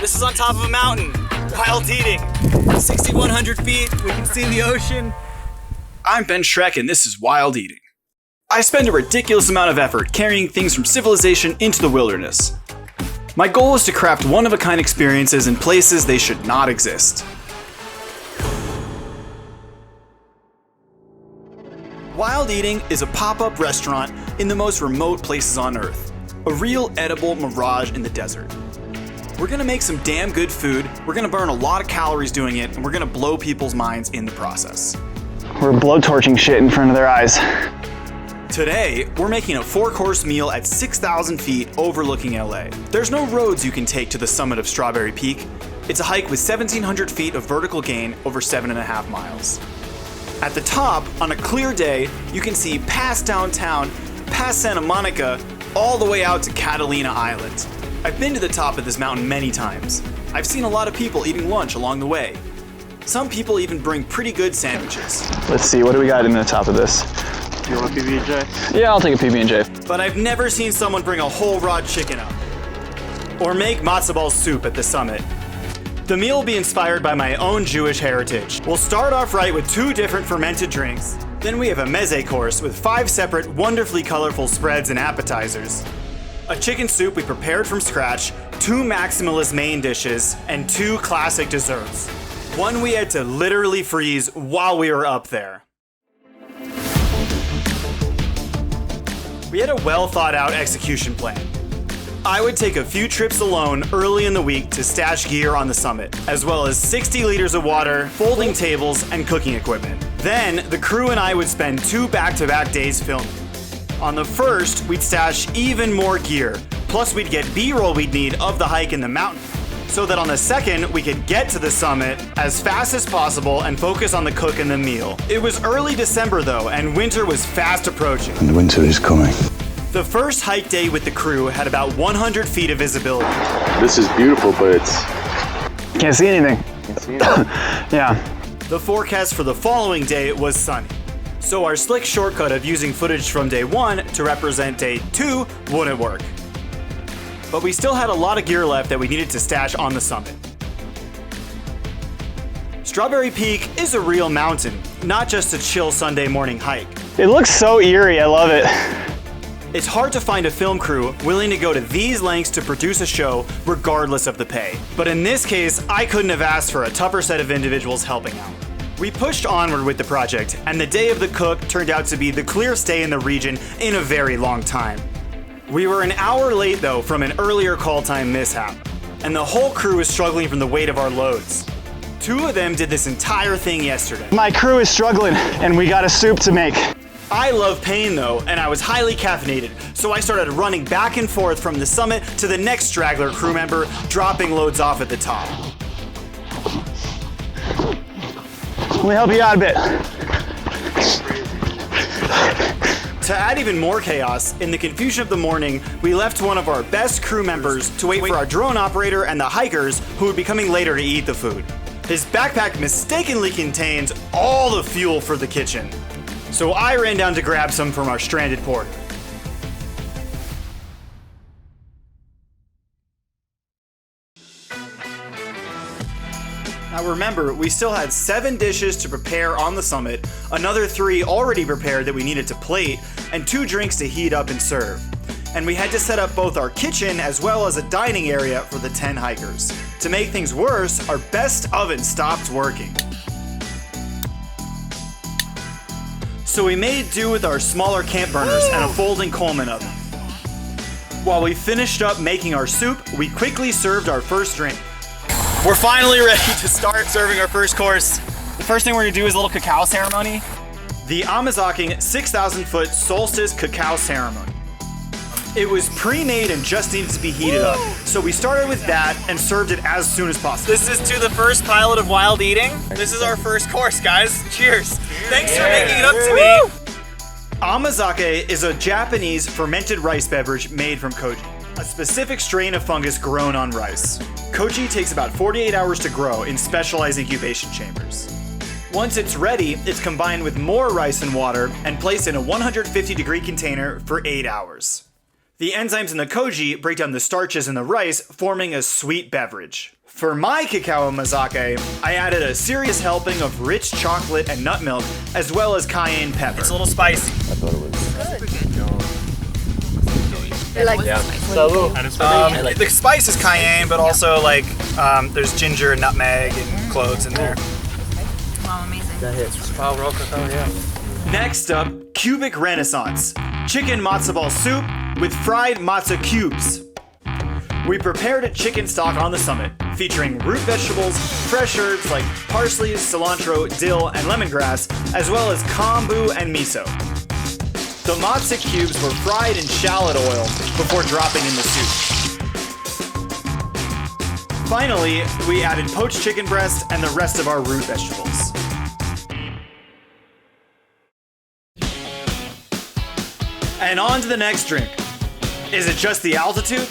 This is on top of a mountain. Wild eating. 6,100 feet, we can see the ocean. I'm Ben Schreck and this is Wild Eating. I spend a ridiculous amount of effort carrying things from civilization into the wilderness. My goal is to craft one-of-a-kind experiences in places they should not exist. Wild Eating is a pop-up restaurant in the most remote places on Earth. A real edible mirage in the desert. We're gonna make some damn good food, we're gonna burn a lot of calories doing it, and we're gonna blow people's minds in the process. We're blowtorching shit in front of their eyes. Today, we're making a 4-course meal at 6,000 feet overlooking LA. There's no roads you can take to the summit of Strawberry Peak. It's a hike with 1,700 feet of vertical gain over 7.5 miles. At the top, on a clear day, you can see past downtown, past Santa Monica, all the way out to Catalina Island. I've been to the top of this mountain many times. I've seen a lot of people eating lunch along the way. Some people even bring pretty good sandwiches. Let's see, what do we got in the top of this? You want a PB&J? Yeah, I'll take a PB&J. But I've never seen someone bring a whole raw chicken up. Or make matzo ball soup at the summit. The meal will be inspired by my own Jewish heritage. We'll start off right with 2 different fermented drinks. Then we have a meze course with 5 separate, wonderfully colorful spreads and appetizers. A chicken soup we prepared from scratch, 2 maximalist main dishes, and 2 classic desserts. One we had to literally freeze while we were up there. We had a well thought out execution plan. I would take a few trips alone early in the week to stash gear on the summit, as well as 60 liters of water, folding tables, and cooking equipment. Then, the crew and I would spend 2 back-to-back days filming. On the first, we'd stash even more gear, plus we'd get B-roll we'd need of the hike in the mountain, so that on the second, we could get to the summit as fast as possible and focus on the cook and the meal. It was early December though, and winter was fast approaching. And winter is coming. The first hike day with the crew had about 100 feet of visibility. This is beautiful, but it's... Can't see anything. Can't see anything. Yeah. The forecast for the following day was sunny. So our slick shortcut of using footage from day 1 to represent day 2 wouldn't work. But we still had a lot of gear left that we needed to stash on the summit. Strawberry Peak is a real mountain, not just a chill Sunday morning hike. It looks so eerie, I love it. It's hard to find a film crew willing to go to these lengths to produce a show regardless of the pay. But in this case, I couldn't have asked for a tougher set of individuals helping out. We pushed onward with the project, and the day of the cook turned out to be the clearest stay in the region in a very long time. We were an hour late though from an earlier call time mishap, and the whole crew was struggling from the weight of our loads. 2 of them did this entire thing yesterday. My crew is struggling, and we got a soup to make. I love pain though, and I was highly caffeinated, so I started running back and forth from the summit to the next straggler crew member, dropping loads off at the top. Let me help you out a bit. To add even more chaos, in the confusion of the morning, we left one of our best crew members to wait for our drone operator and the hikers who would be coming later to eat the food. His backpack mistakenly contained all the fuel for the kitchen. So I ran down to grab some from our stranded porter. Now remember, we still had 7 dishes to prepare on the summit, another 3 already prepared that we needed to plate, and 2 drinks to heat up and serve. And we had to set up both our kitchen as well as a dining area for the 10 hikers. To make things worse, our best oven stopped working. So we made do with our smaller camp burners and a folding Coleman oven. While we finished up making our soup, we quickly served our first drink. We're finally ready to start serving our first course. The first thing we're gonna do is a little cacao ceremony. The Amazaking 6,000 foot solstice cacao ceremony. It was pre-made and just needed to be heated up. So we started with that and served it as soon as possible. This is to the first pilot of Wild Eating. This is our first course, guys. Cheers. Thanks for making it up to me. Amazake is a Japanese fermented rice beverage made from koji, a specific strain of fungus grown on rice. Koji takes about 48 hours to grow in specialized incubation chambers. Once it's ready, it's combined with more rice and water and placed in a 150-degree container for 8 hours. The enzymes in the koji break down the starches in the rice, forming a sweet beverage. For my cacao mazake, I added a serious helping of rich chocolate and nut milk, as well as cayenne pepper. It's a little spicy. I like The spice is cayenne, but also like there's ginger and nutmeg and cloves in there. Wow, amazing. Raw cacao, yeah. Next up, cubic renaissance. Chicken matzo ball soup with fried matzo cubes. We prepared a chicken stock on the summit, featuring root vegetables, fresh herbs like parsley, cilantro, dill, and lemongrass, as well as kombu and miso. The matzo cubes were fried in shallot oil before dropping in the soup. Finally, we added poached chicken breast and the rest of our root vegetables. And on to the next drink. Is it just the altitude?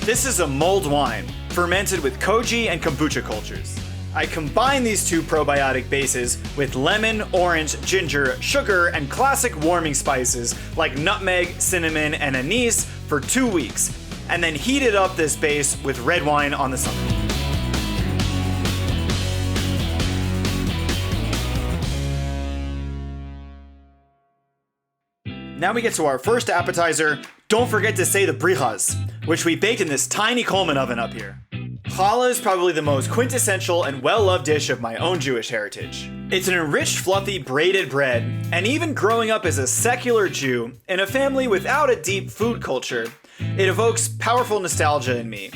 This is a mulled wine, fermented with koji and kombucha cultures. I combine these two probiotic bases with lemon, orange, ginger, sugar, and classic warming spices like nutmeg, cinnamon, and anise for 2 weeks, and then heated up this base with red wine on the summit. Now we get to our first appetizer. Don't forget to say the brichas, which we baked in this tiny Coleman oven up here. Challah is probably the most quintessential and well-loved dish of my own Jewish heritage. It's an enriched, fluffy, braided bread, and even growing up as a secular Jew in a family without a deep food culture, it evokes powerful nostalgia in me.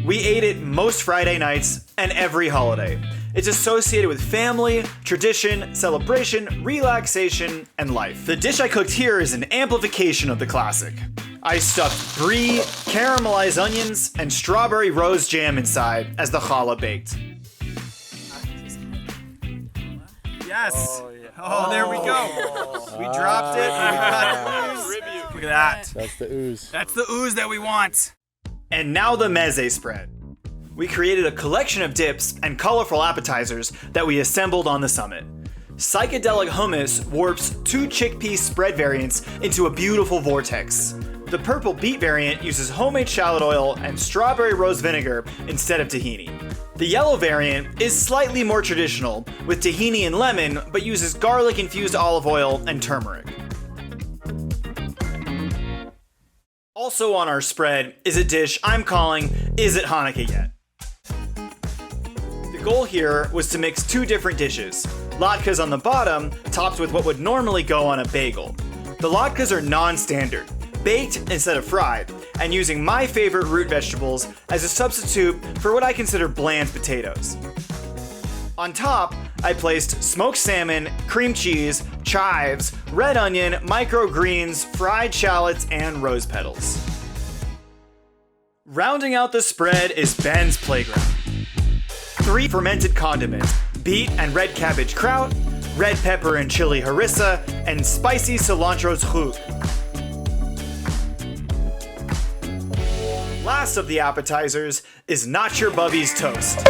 We ate it most Friday nights and every holiday. It's associated with family, tradition, celebration, relaxation, and life. The dish I cooked here is an amplification of the classic. I stuffed brie, caramelized onions, and strawberry rose jam inside as the challah baked. Yes! Oh, there we go! We dropped it, and we got the ooze. Look at that. That's the ooze. That's the ooze that we want. And now the meze spread. We created a collection of dips and colorful appetizers that we assembled on the summit. Psychedelic hummus warps 2 chickpea spread variants into a beautiful vortex. The purple beet variant uses homemade shallot oil and strawberry rose vinegar instead of tahini. The yellow variant is slightly more traditional, with tahini and lemon, but uses garlic-infused olive oil and turmeric. Also on our spread is a dish I'm calling Is It Hanukkah Yet? The goal here was to mix 2 different dishes. Latkes on the bottom, topped with what would normally go on a bagel. The latkes are non-standard, baked instead of fried, and using my favorite root vegetables as a substitute for what I consider bland potatoes. On top, I placed smoked salmon, cream cheese, chives, red onion, microgreens, fried shallots, and rose petals. Rounding out the spread is Ben's playground. 3 fermented condiments, beet and red cabbage kraut, red pepper and chili harissa, and spicy cilantro zhut. Last of the appetizers is Not Your Bubby's toast.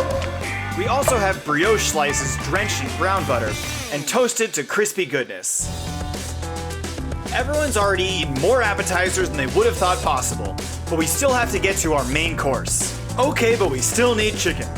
We also have brioche slices drenched in brown butter and toasted to crispy goodness. Everyone's already eaten more appetizers than they would have thought possible, but we still have to get to our main course. Okay, but we still need chicken.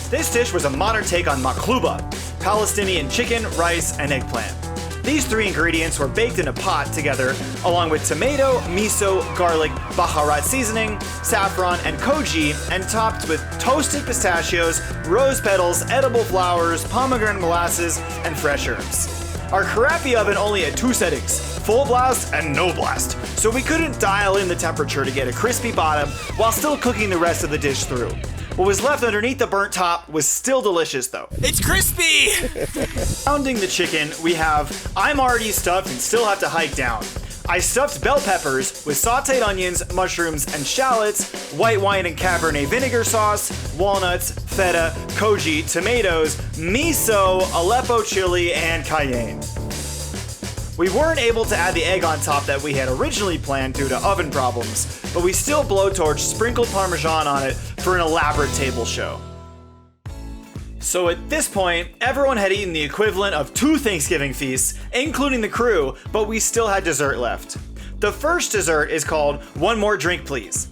This dish was a modern take on makluba, Palestinian chicken, rice, and eggplant. These 3 ingredients were baked in a pot together, along with tomato, miso, garlic, baharat seasoning, saffron, and koji, and topped with toasted pistachios, rose petals, edible flowers, pomegranate molasses, and fresh herbs. Our karafi oven only had 2 settings, full blast and no blast, so we couldn't dial in the temperature to get a crispy bottom while still cooking the rest of the dish through. What was left underneath the burnt top was still delicious though. It's crispy! Surrounding the chicken, we have I'm already stuffed and still have to hike down. I stuffed bell peppers with sauteed onions, mushrooms, and shallots, white wine and Cabernet vinegar sauce, walnuts, feta, koji, tomatoes, miso, Aleppo chili, and cayenne. We weren't able to add the egg on top that we had originally planned due to oven problems, but we still blowtorched sprinkled Parmesan on it for an elaborate table show. So at this point, everyone had eaten the equivalent of 2 Thanksgiving feasts, including the crew, but we still had dessert left. The first dessert is called One More Drink Please.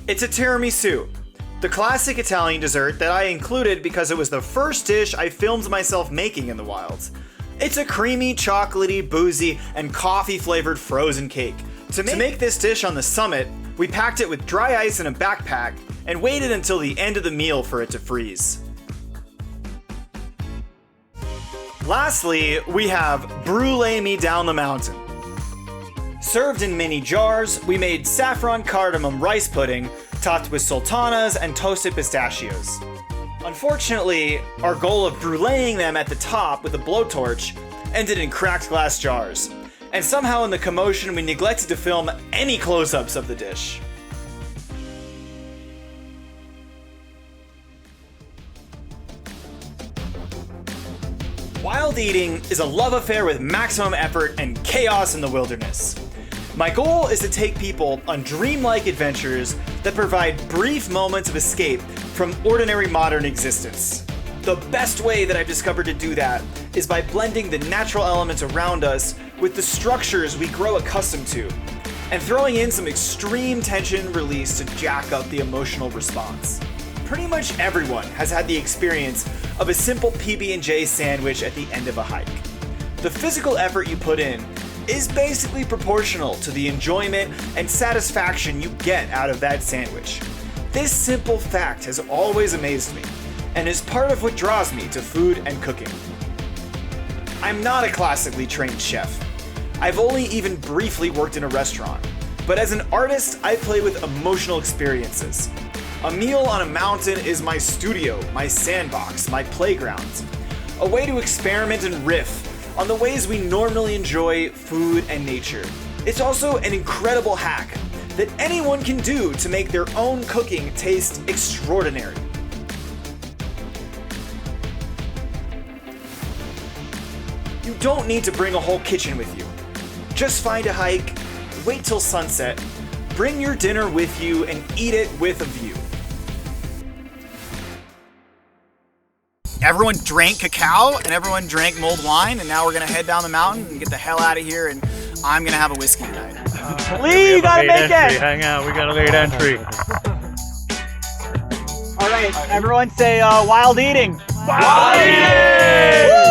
It's a tiramisu, the classic Italian dessert that I included because it was the first dish I filmed myself making in the wilds. It's a creamy, chocolatey, boozy, and coffee-flavored frozen cake. To make this dish on the summit, we packed it with dry ice in a backpack and waited until the end of the meal for it to freeze. Lastly, we have Brulee Me Down the Mountain. Served in mini jars, we made saffron cardamom rice pudding topped with sultanas and toasted pistachios. Unfortunately, our goal of bruleeing them at the top with a blowtorch ended in cracked glass jars, and somehow in the commotion we neglected to film any close-ups of the dish. Wild eating is a love affair with maximum effort and chaos in the wilderness. My goal is to take people on dreamlike adventures that provide brief moments of escape from ordinary modern existence. The best way that I've discovered to do that is by blending the natural elements around us with the structures we grow accustomed to, and throwing in some extreme tension release to jack up the emotional response. Pretty much everyone has had the experience of a simple PB&J sandwich at the end of a hike. The physical effort you put in is basically proportional to the enjoyment and satisfaction you get out of that sandwich. This simple fact has always amazed me, and is part of what draws me to food and cooking. I'm not a classically trained chef. I've only even briefly worked in a restaurant, but as an artist, I play with emotional experiences. A meal on a mountain is my studio, my sandbox, my playground. A way to experiment and riff on the ways we normally enjoy food and nature. It's also an incredible hack that anyone can do to make their own cooking taste extraordinary. You don't need to bring a whole kitchen with you. Just find a hike, wait till sunset, bring your dinner with you, and eat it with a view. Everyone drank cacao and everyone drank mulled wine, and now we're gonna head down the mountain and get the hell out of here, and I'm gonna have a whiskey tonight. Lee, you gotta make it! Hang out, we got a late entry. All right, everyone say wild eating. Wild eating!